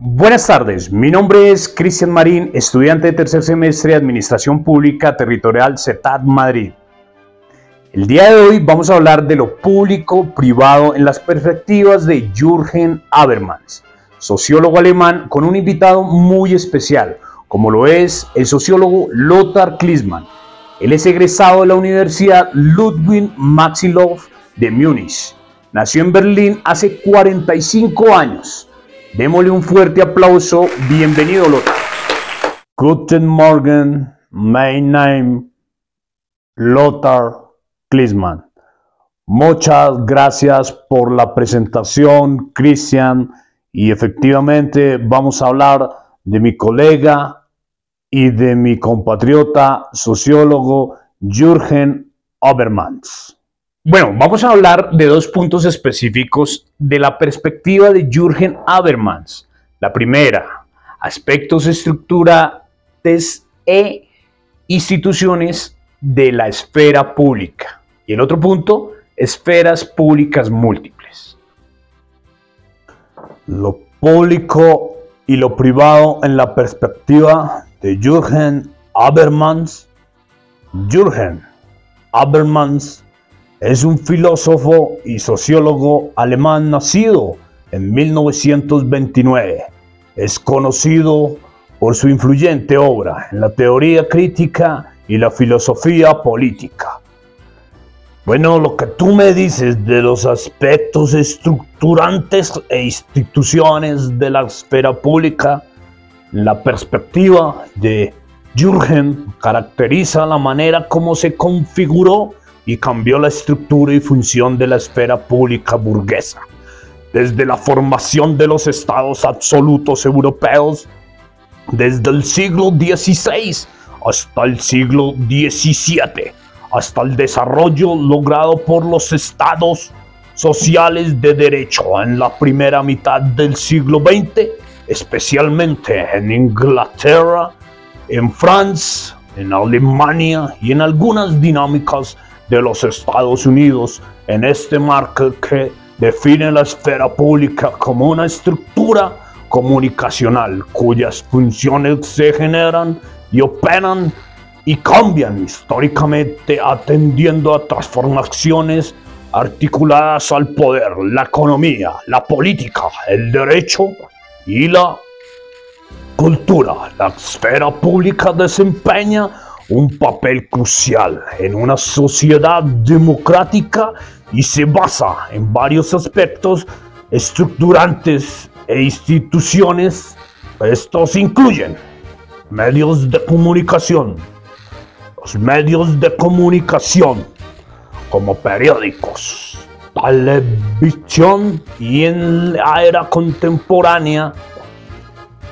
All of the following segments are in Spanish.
Buenas tardes, mi nombre es Cristian Marín, estudiante de tercer semestre de Administración Pública Territorial CETAD Madrid. El día de hoy vamos a hablar de lo público-privado en las perspectivas de Jürgen Habermas, sociólogo alemán, con un invitado muy especial, como lo es el sociólogo Lothar Klinsmann. Él es egresado de la Universidad Ludwig-Maximilian de Múnich. Nació en Berlín hace 45 años. Démosle un fuerte aplauso. Bienvenido, Lothar. Guten Morgen, my name Lothar Klinsmann. Muchas gracias por la presentación, Cristian. Y efectivamente vamos a hablar de mi colega y de mi compatriota sociólogo Jürgen Habermas. Bueno, vamos a hablar de dos puntos específicos de la perspectiva de Jürgen Habermas. La primera, aspectos estructurantes e instituciones de la esfera pública. Y el otro punto, esferas públicas múltiples. Lo público y lo privado en la perspectiva de Jürgen Habermas. Jürgen Habermas es un filósofo y sociólogo alemán nacido en 1929. Es conocido por su influyente obra en la teoría crítica y la filosofía política. Bueno, lo que tú me dices de los aspectos estructurantes e instituciones de la esfera pública, la perspectiva de Jürgen caracteriza la manera como se configuró y cambió la estructura y función de la esfera pública burguesa, desde la formación de los estados absolutos europeos, desde el siglo XVI hasta el siglo XVII, hasta el desarrollo logrado por los estados sociales de derecho en la primera mitad del siglo XX, especialmente en Inglaterra, en Francia, en Alemania y en algunas dinámicas de los Estados Unidos, en este marco que define la esfera pública como una estructura comunicacional cuyas funciones se generan y operan y cambian históricamente atendiendo a transformaciones articuladas al poder, la economía, la política, el derecho y la cultura. La esfera pública desempeña un papel crucial en una sociedad democrática y se basa en varios aspectos estructurantes e instituciones. Estos incluyen medios de comunicación. Los medios de comunicación como periódicos, televisión y en la era contemporánea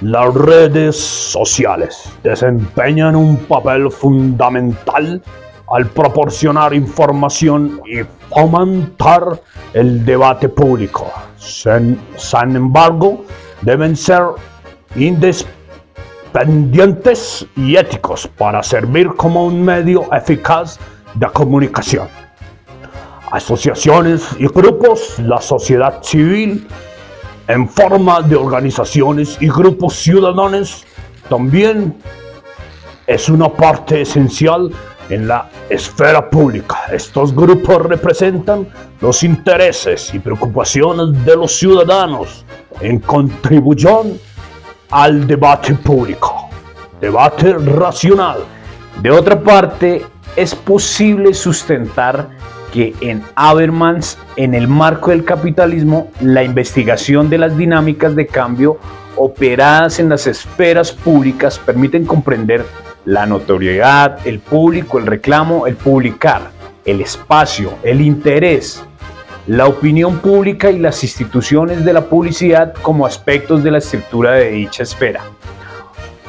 las redes sociales desempeñan un papel fundamental al proporcionar información y fomentar el debate público. Sin embargo, deben ser independientes y éticos para servir como un medio eficaz de comunicación. Asociaciones y grupos, la sociedad civil, en forma de organizaciones y grupos ciudadanos, también es una parte esencial en la esfera pública. Estos grupos representan los intereses y preocupaciones de los ciudadanos en contribución al debate público, debate racional. De otra parte, es posible sustentar que en Habermas, en el marco del capitalismo, la investigación de las dinámicas de cambio operadas en las esferas públicas permiten comprender la notoriedad, el público, el reclamo, el publicar, el espacio, el interés, la opinión pública y las instituciones de la publicidad como aspectos de la estructura de dicha esfera.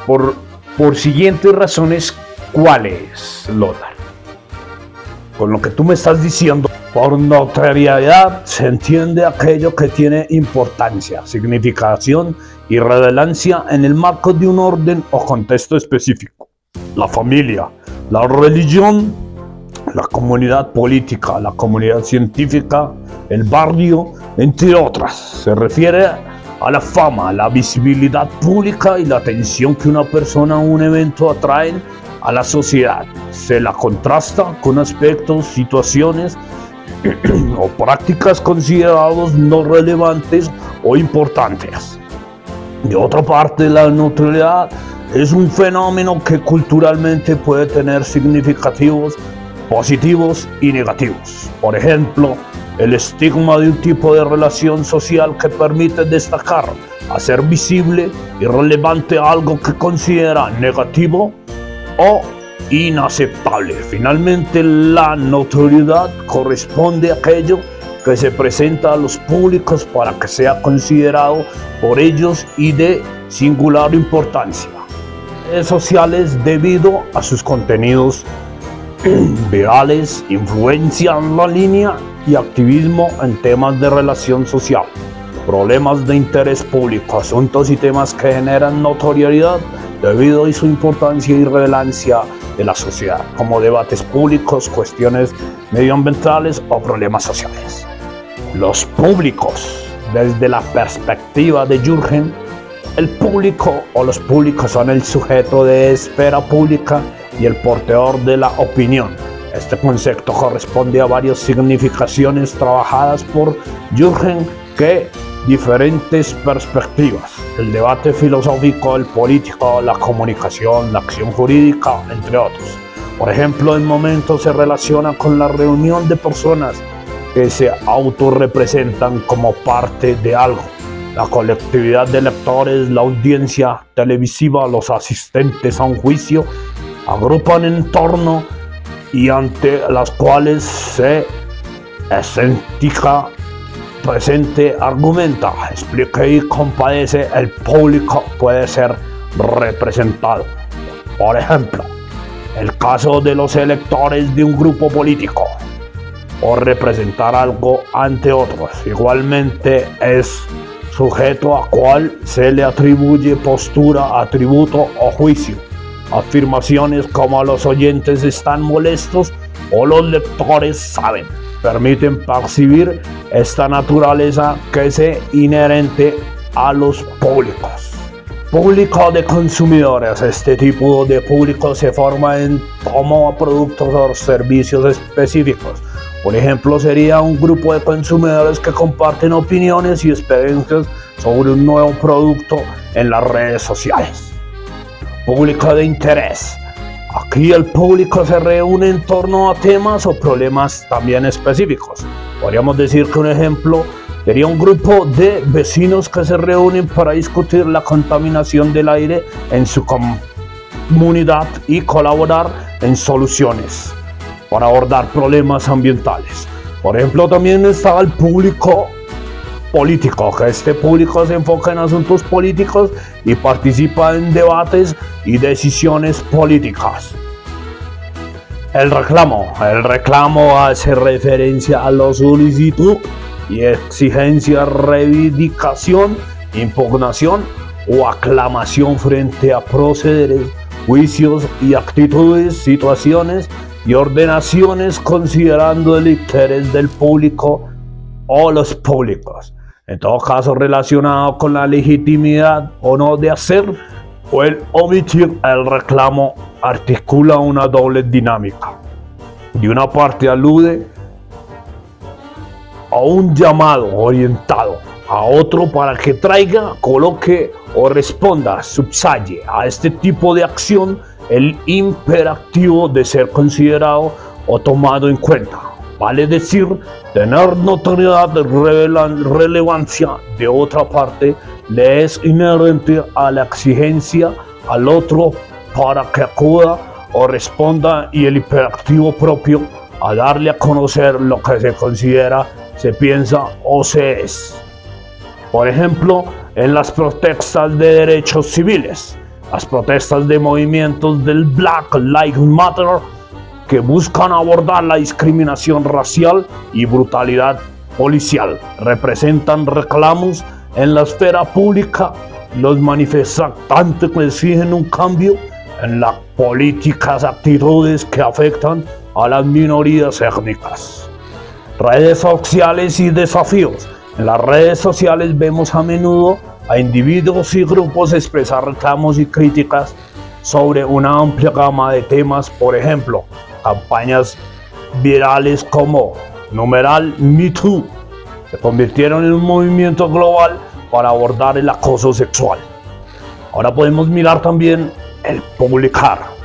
Por siguientes razones, ¿cuáles, Lothar? Con lo que tú me estás diciendo, por notoriedad se entiende aquello que tiene importancia, significación y relevancia en el marco de un orden o contexto específico. La familia, la religión, la comunidad política, la comunidad científica, el barrio, entre otras. Se refiere a la fama, la visibilidad pública y la atención que una persona o un evento atraen a la sociedad. Se la contrasta con aspectos, situaciones o prácticas considerados no relevantes o importantes. De otra parte, la notoriedad es un fenómeno que culturalmente puede tener significativos positivos y negativos. Por ejemplo, el estigma de un tipo de relación social que permite destacar, hacer visible y relevante algo que considera negativo o inaceptable. Finalmente, la notoriedad corresponde a aquello que se presenta a los públicos para que sea considerado por ellos y de singular importancia. Redes sociales, debido a sus contenidos virales, influencia en la línea y activismo en temas de relación social, problemas de interés público, asuntos y temas que generan notoriedad debido a su importancia y relevancia de la sociedad, como debates públicos, cuestiones medioambientales o problemas sociales. Los públicos. Desde la perspectiva de Jürgen, el público o los públicos son el sujeto de esfera pública y el portador de la opinión. Este concepto corresponde a varias significaciones trabajadas por Jürgen que diferentes perspectivas: el debate filosófico, el político, la comunicación, la acción jurídica, entre otros. Por ejemplo, el momento se relaciona con la reunión de personas que se autorrepresentan como parte de algo. La colectividad de lectores, la audiencia televisiva, los asistentes a un juicio, agrupan en torno y ante las cuales se escenifica, presente, argumenta, explica y compadece. El público puede ser representado. Por ejemplo, el caso de los electores de un grupo político, o representar algo ante otros. Igualmente es sujeto a cual se le atribuye postura, atributo o juicio. Afirmaciones como los oyentes están molestos o los lectores saben, permiten percibir esta naturaleza que es inherente a los públicos. Público de consumidores. Este tipo de público se forma en torno a productos o servicios específicos. Por ejemplo, sería un grupo de consumidores que comparten opiniones y experiencias sobre un nuevo producto en las redes sociales. Público de interés. Aquí el público se reúne en torno a temas o problemas también específicos. Podríamos decir que un ejemplo sería un grupo de vecinos que se reúnen para discutir la contaminación del aire en su comunidad y colaborar en soluciones para abordar problemas ambientales. Por ejemplo, también está el público político, que este público se enfoca en asuntos políticos y participa en debates y decisiones políticas. El reclamo. El reclamo hace referencia a la solicitud y exigencia, reivindicación, impugnación o aclamación frente a procederes, juicios y actitudes, situaciones y ordenaciones considerando el interés del público o los públicos. En todo caso, relacionado con la legitimidad o no de hacer o el omitir el reclamo, articula una doble dinámica. De una parte alude a un llamado orientado a otro para que traiga, coloque o responda, subsaye a este tipo de acción el imperativo de ser considerado o tomado en cuenta. Vale decir, tener notoriedad, relevancia. De otra parte, le es inherente a la exigencia al otro para que acuda o responda, y el imperativo propio a darle a conocer lo que se considera, se piensa o se es. Por ejemplo, en las protestas de derechos civiles, las protestas de movimientos del Black Lives Matter, que buscan abordar la discriminación racial y brutalidad policial, representan reclamos en la esfera pública. Los manifestantes exigen un cambio en las políticas, actitudes que afectan a las minorías étnicas. Redes sociales y desafíos. En las redes sociales vemos a menudo a individuos y grupos expresar reclamos y críticas sobre una amplia gama de temas, por ejemplo, campañas virales como #MeToo se convirtieron en un movimiento global para abordar el acoso sexual. Ahora podemos mirar también el publicar.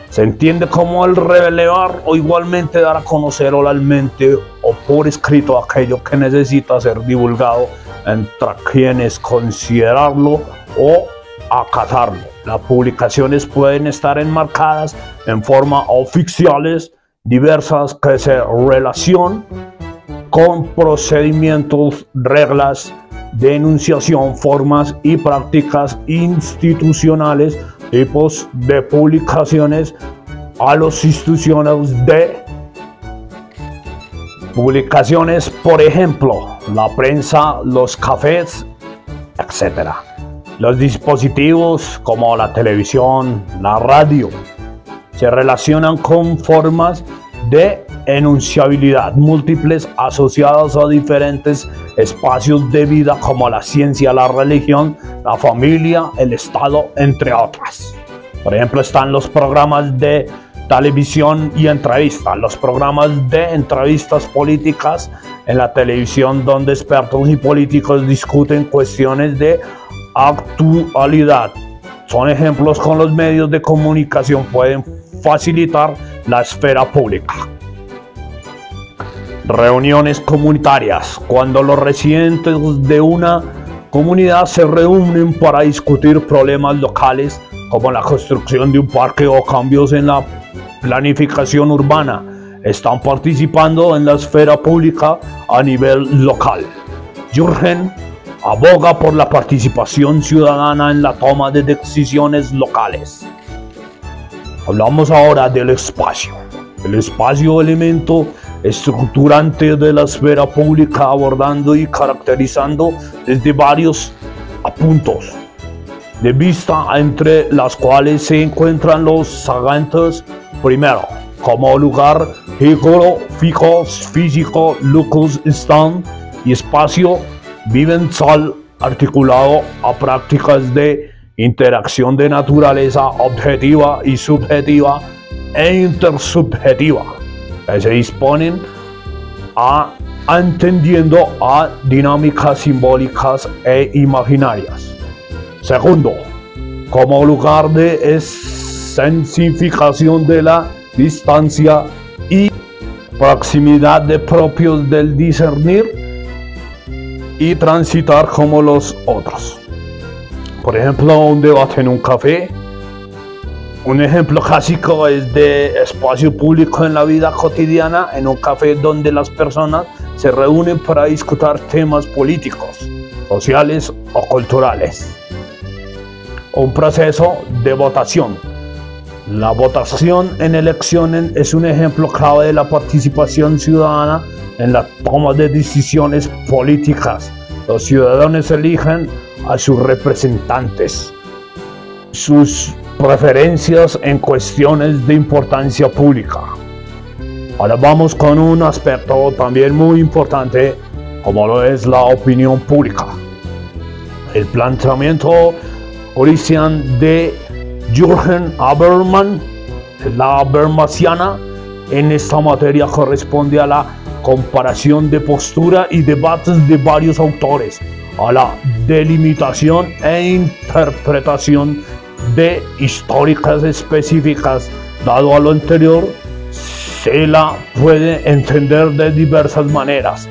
Se entiende como el revelar o igualmente dar a conocer oralmente o por escrito aquello que necesita ser divulgado entre quienes considerarlo o acatarlo. Las publicaciones pueden estar enmarcadas en forma oficiales diversas que se relacionan con procedimientos, reglas de enunciación, formas y prácticas institucionales, tipos de publicaciones a las instituciones de publicaciones, por ejemplo, la prensa, los cafés, etc. Los dispositivos como la televisión, la radio, se relacionan con formas de enunciabilidad múltiples asociadas a diferentes espacios de vida como la ciencia, la religión, la familia, el Estado, entre otras. Por ejemplo, están los programas de televisión y entrevistas, los programas de entrevistas políticas en la televisión donde expertos y políticos discuten cuestiones de actualidad. Son ejemplos con los medios de comunicación pueden facilitar la esfera pública. Reuniones comunitarias, cuando los residentes de una comunidad se reúnen para discutir problemas locales como la construcción de un parque o cambios en la planificación urbana, están participando en la esfera pública a nivel local. Jürgen aboga por la participación ciudadana en la toma de decisiones locales. Hablamos ahora del espacio. El espacio, elemento estructurante de la esfera pública, abordando y caracterizando desde varios puntos de vista, entre las cuales se encuentran los siguientes. Primero, como lugar geográfico, físico, locus stand y espacio vivencial articulado a prácticas de interacción de naturaleza objetiva y subjetiva e intersubjetiva, que se disponen a entendiendo a dinámicas simbólicas e imaginarias. Segundo, como lugar de escenificación de la distancia y proximidad de propios del discernir y transitar como los otros. Por ejemplo, un debate en un café. Un ejemplo clásico es de espacio público en la vida cotidiana, en un café donde las personas se reúnen para discutir temas políticos, sociales o culturales. Un proceso de votación. La votación en elecciones es un ejemplo clave de la participación ciudadana en la toma de decisiones políticas. Los ciudadanos eligen a sus representantes, sus preferencias en cuestiones de importancia pública. Ahora vamos con un aspecto también muy importante, como lo es la opinión pública. El planteamiento original de Jürgen Habermas, la Habermasiana, en esta materia corresponde a la comparación de postura y debates de varios autores, a la delimitación e interpretación de históricas específicas. Dado a lo anterior, se la puede entender de diversas maneras,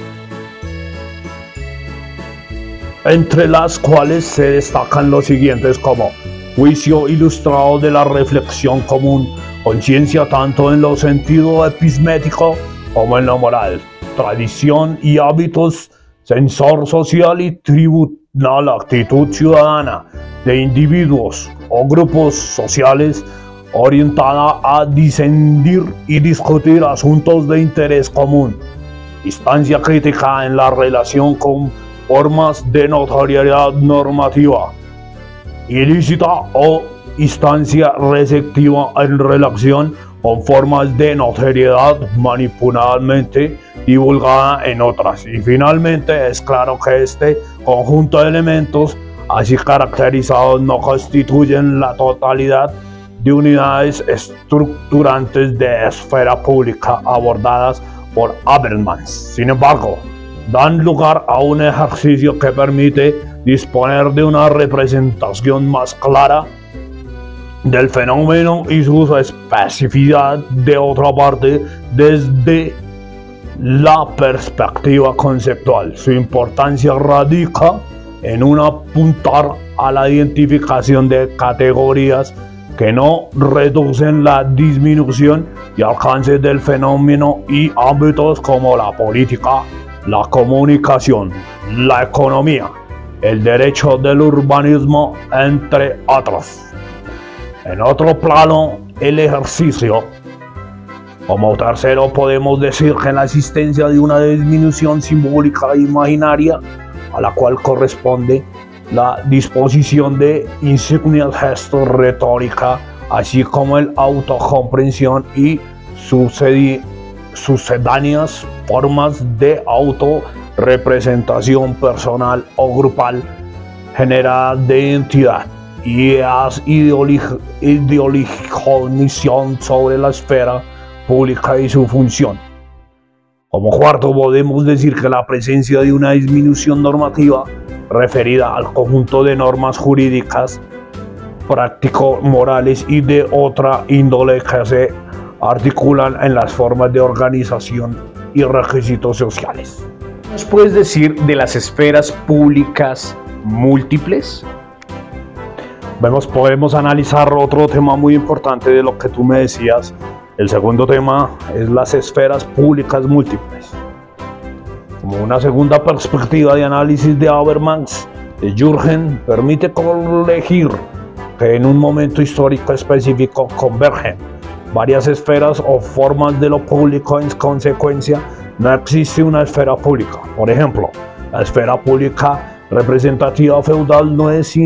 entre las cuales se destacan los siguientes como juicio ilustrado de la reflexión común, conciencia tanto en lo sentido epistémico como en lo moral, tradición y hábitos, sensor social y tribunal, actitud ciudadana de individuos o grupos sociales orientada a discernir y discutir asuntos de interés común, instancia crítica en la relación con formas de notoriedad normativa ilícita o instancia receptiva en relación con formas de notoriedad manipuladamente divulgada en otras. Y finalmente es claro que este conjunto de elementos así caracterizados no constituyen la totalidad de unidades estructurantes de esfera pública abordadas por Habermas. Sin embargo, dan lugar a un ejercicio que permite disponer de una representación más clara del fenómeno y su especificidad. De otra parte, desde la perspectiva conceptual, su importancia radica en un apuntar a la identificación de categorías que no reducen la disminución y alcance del fenómeno y ámbitos como la política, la comunicación, la economía, el derecho del urbanismo, entre otros. En otro plano, el ejercicio. Como tercero, podemos decir que la existencia de una disminución simbólica e imaginaria, a la cual corresponde la disposición de insignias, gestos, retórica, así como el autocomprensión y sucedáneas formas de autorrepresentación personal o grupal generadas de identidad y ideologización sobre la esfera pública y su función. Como cuarto, podemos decir que la presencia de una disminución normativa referida al conjunto de normas jurídicas, práctico-morales y de otra índole que se articulan en las formas de organización y requisitos sociales. ¿Qué nos puedes decir de las esferas públicas múltiples? Podemos analizar otro tema muy importante de lo que tú me decías. El segundo tema es las esferas públicas múltiples. Como una segunda perspectiva de análisis de Habermas, de Jürgen, permite colegir que en un momento histórico específico convergen varias esferas o formas de lo público. En consecuencia, no existe una esfera pública. Por ejemplo, la esfera pública representativa feudal no es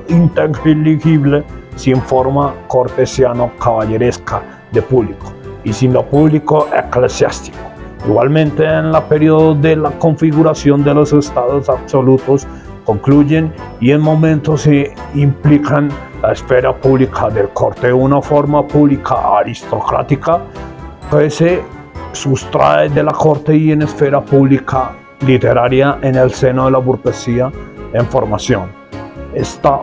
inteligible sin forma cortesiano-caballeresca de público y sin lo público eclesiástico. Igualmente, en la periodo de la configuración de los estados absolutos concluyen y en momentos se implican la esfera pública del corte, una forma pública aristocrática que se sustrae de la corte, y en esfera pública literaria en el seno de la burguesía en formación. Esta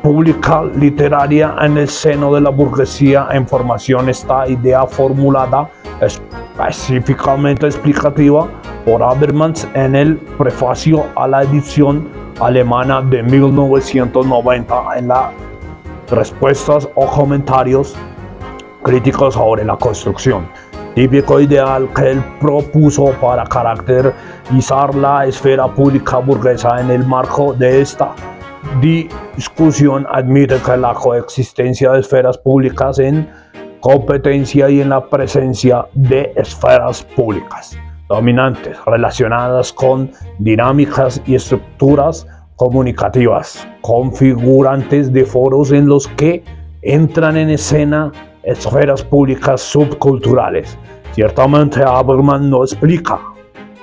pública literaria en el seno de la burguesía en formación, esta idea formulada específicamente explicativa por Habermas en el prefacio a la edición alemana de 1990 en las respuestas o comentarios críticos sobre la construcción. Típico ideal que él propuso para caracterizar la esfera pública burguesa. En el marco de esta discusión admite que la coexistencia de esferas públicas en competencia y en la presencia de esferas públicas dominantes relacionadas con dinámicas y estructuras comunicativas configurantes de foros en los que entran en escena esferas públicas subculturales. Ciertamente, Habermas no explica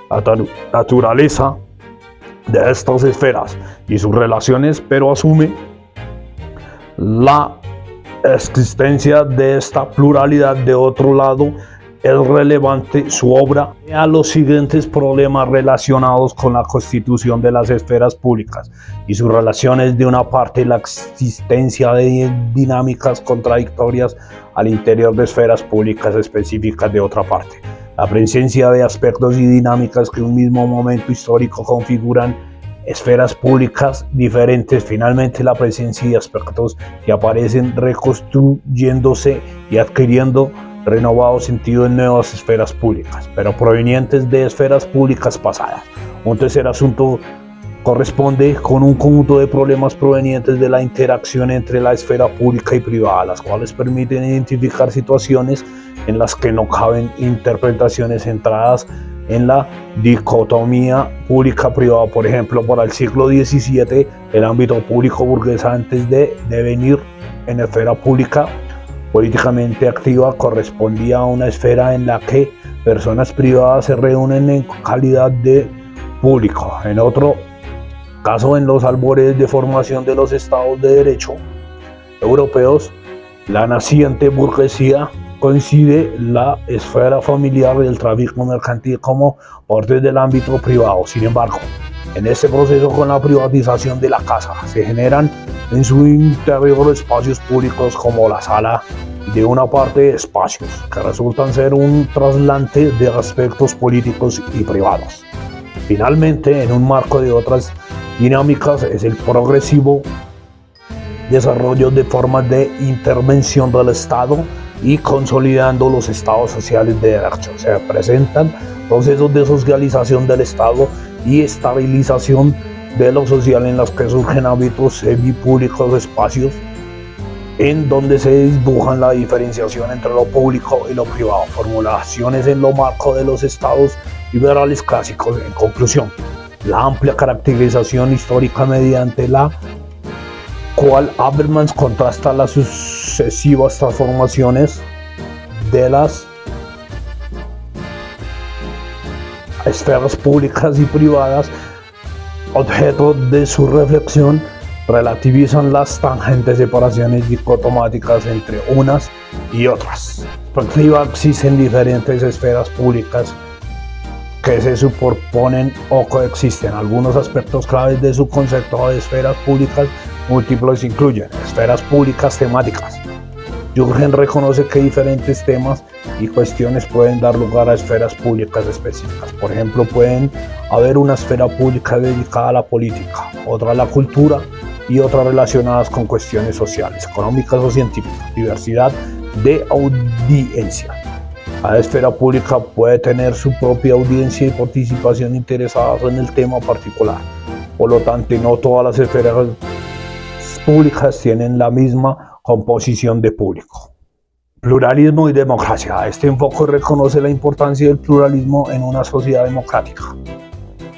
la naturaleza de estas esferas y sus relaciones, pero asume la existencia de esta pluralidad. De otro lado, es relevante su obra a los siguientes problemas relacionados con la constitución de las esferas públicas y sus relaciones. De una parte, la existencia de dinámicas contradictorias al interior de esferas públicas específicas. De otra parte, la presencia de aspectos y dinámicas que en un mismo momento histórico configuran esferas públicas diferentes. Finalmente, la presencia de aspectos que aparecen reconstruyéndose y adquiriendo renovado sentido en nuevas esferas públicas, pero provenientes de esferas públicas pasadas. Un tercer asunto corresponde con un conjunto de problemas provenientes de la interacción entre la esfera pública y privada, las cuales permiten identificar situaciones en las que no caben interpretaciones centradas en la dicotomía pública-privada. Por ejemplo, para el siglo XVII, el ámbito público burgués, antes de devenir en esfera pública políticamente activa, correspondía a una esfera en la que personas privadas se reúnen en calidad de público. En otro caso, en los albores de formación de los estados de derecho europeos, la naciente burguesía coincide la esfera familiar y el tráfico mercantil como parte del ámbito privado. Sin embargo, en este proceso, con la privatización de la casa, se generan en su interior espacios públicos como la sala de una parte de espacios que resultan ser un trasplante de aspectos políticos y privados. Finalmente, en un marco de otras dinámicas, es el progresivo desarrollo de formas de intervención del Estado y consolidando los estados sociales de derecho. Se presentan procesos de socialización del Estado y estabilización de lo social en los que surgen hábitos semipúblicos, espacios en donde se dibujan la diferenciación entre lo público y lo privado, formulaciones en lo marco de los estados liberales clásicos. En conclusión, la amplia caracterización histórica mediante la cual Habermas contrasta las sucesivas transformaciones de las esferas públicas y privadas, objeto de su reflexión, relativizan las tangentes separaciones dicotomáticas entre unas y otras. En perspectiva, existen diferentes esferas públicas que se superponen o coexisten. Algunos aspectos claves de su concepto de esferas públicas múltiples incluyen esferas públicas temáticas. Jürgen reconoce que diferentes temas y cuestiones pueden dar lugar a esferas públicas específicas. Por ejemplo, pueden haber una esfera pública dedicada a la política, otra a la cultura y otras relacionadas con cuestiones sociales, económicas o científicas. Diversidad de audiencia. Cada esfera pública puede tener su propia audiencia y participación interesadas en el tema particular. Por lo tanto, no todas las esferas públicas tienen la misma composición de público. Pluralismo y democracia. Este enfoque reconoce la importancia del pluralismo en una sociedad democrática.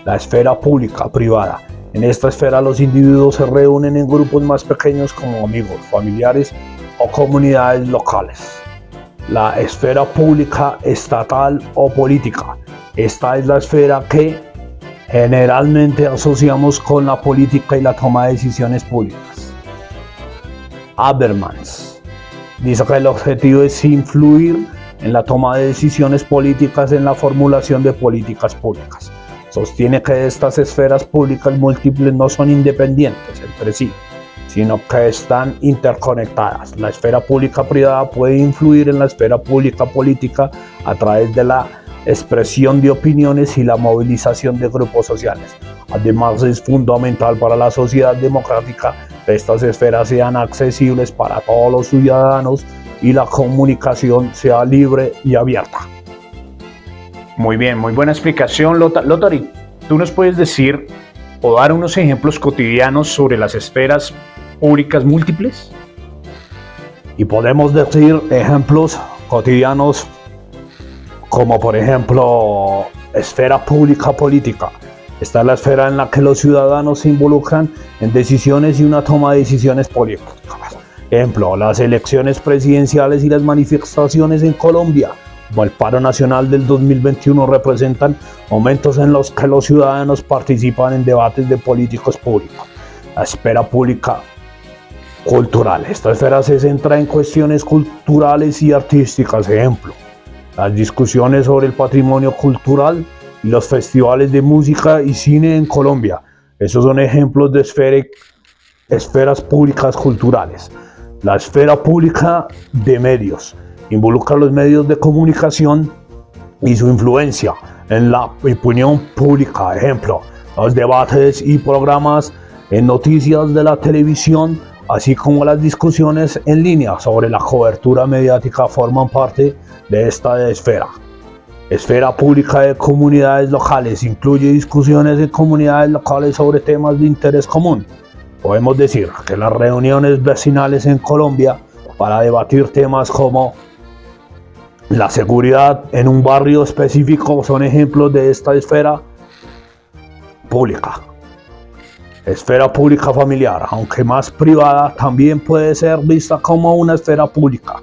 La esfera pública privada. En esta esfera, los individuos se reúnen en grupos más pequeños como amigos, familiares o comunidades locales. La esfera pública estatal o política. Esta es la esfera que generalmente asociamos con la política y la toma de decisiones públicas. Habermas dice que el objetivo es influir en la toma de decisiones políticas, en la formulación de políticas públicas. Sostiene que estas esferas públicas múltiples no son independientes entre sí, sino que están interconectadas. La esfera pública privada puede influir en la esfera pública política a través de la expresión de opiniones y la movilización de grupos sociales. Además, es fundamental para la sociedad democrática que estas esferas sean accesibles para todos los ciudadanos y la comunicación sea libre y abierta. Muy bien, muy buena explicación, Lotari. ¿Tú nos puedes decir o dar unos ejemplos cotidianos sobre las esferas públicas múltiples? Y podemos decir ejemplos cotidianos como, por ejemplo, esfera pública política. Esta es la esfera en la que los ciudadanos se involucran en decisiones y una toma de decisiones políticas. Ejemplo, las elecciones presidenciales y las manifestaciones en Colombia, como el paro nacional del 2021, representan momentos en los que los ciudadanos participan en debates de políticos públicos. La esfera pública cultural. Esta esfera se centra en cuestiones culturales y artísticas. Ejemplo, las discusiones sobre el patrimonio cultural y los festivales de música y cine en Colombia. Esos son ejemplos de esferas públicas culturales. La esfera pública de medios involucra los medios de comunicación y su influencia en la opinión pública. Ejemplo, los debates y programas en noticias de la televisión, así como las discusiones en línea sobre la cobertura mediática, forman parte de esta esfera. Esfera pública de comunidades locales. Incluye discusiones en comunidades locales sobre temas de interés común. Podemos decir que las reuniones vecinales en Colombia para debatir temas como la seguridad en un barrio específico son ejemplos de esta esfera pública. Esfera pública familiar, aunque más privada, también puede ser vista como una esfera pública.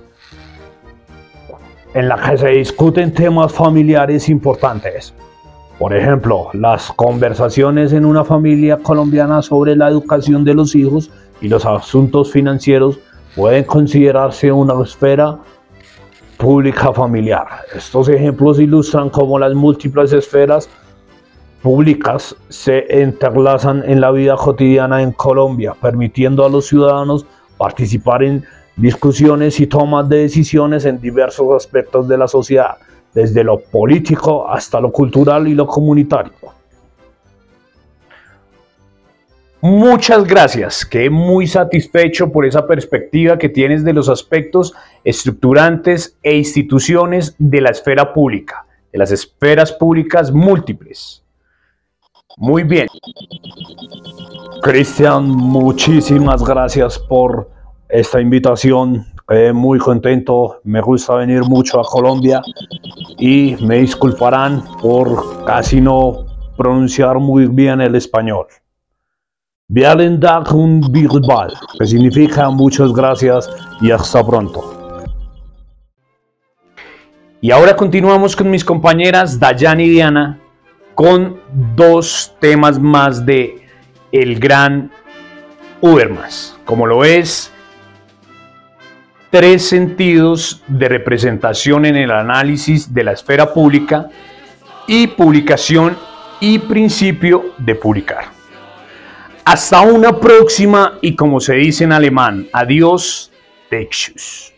en la que se discuten temas familiares importantes. Por ejemplo, las conversaciones en una familia colombiana sobre la educación de los hijos y los asuntos financieros pueden considerarse una esfera pública familiar. Estos ejemplos ilustran cómo las múltiples esferas públicas se entrelazan en la vida cotidiana en Colombia, permitiendo a los ciudadanos participar en discusiones y tomas de decisiones en diversos aspectos de la sociedad, desde lo político hasta lo cultural y lo comunitario. Muchas gracias, quedé muy satisfecho por esa perspectiva que tienes de los aspectos estructurantes e instituciones de la esfera pública, de las esferas públicas múltiples. Muy bien. Cristian, muchísimas gracias por esta invitación. Quedé muy contento, me gusta venir mucho a Colombia y me disculparán por casi no pronunciar muy bien el español. Vielen Dank und bis bald, que significa muchas gracias y hasta pronto. Y ahora continuamos con mis compañeras Dayana y Diana con dos temas más de el gran Habermas, como lo es 3 sentidos de representación en el análisis de la esfera pública y publicación y principio de publicar. Hasta una próxima y como se dice en alemán, adiós, Tschüss.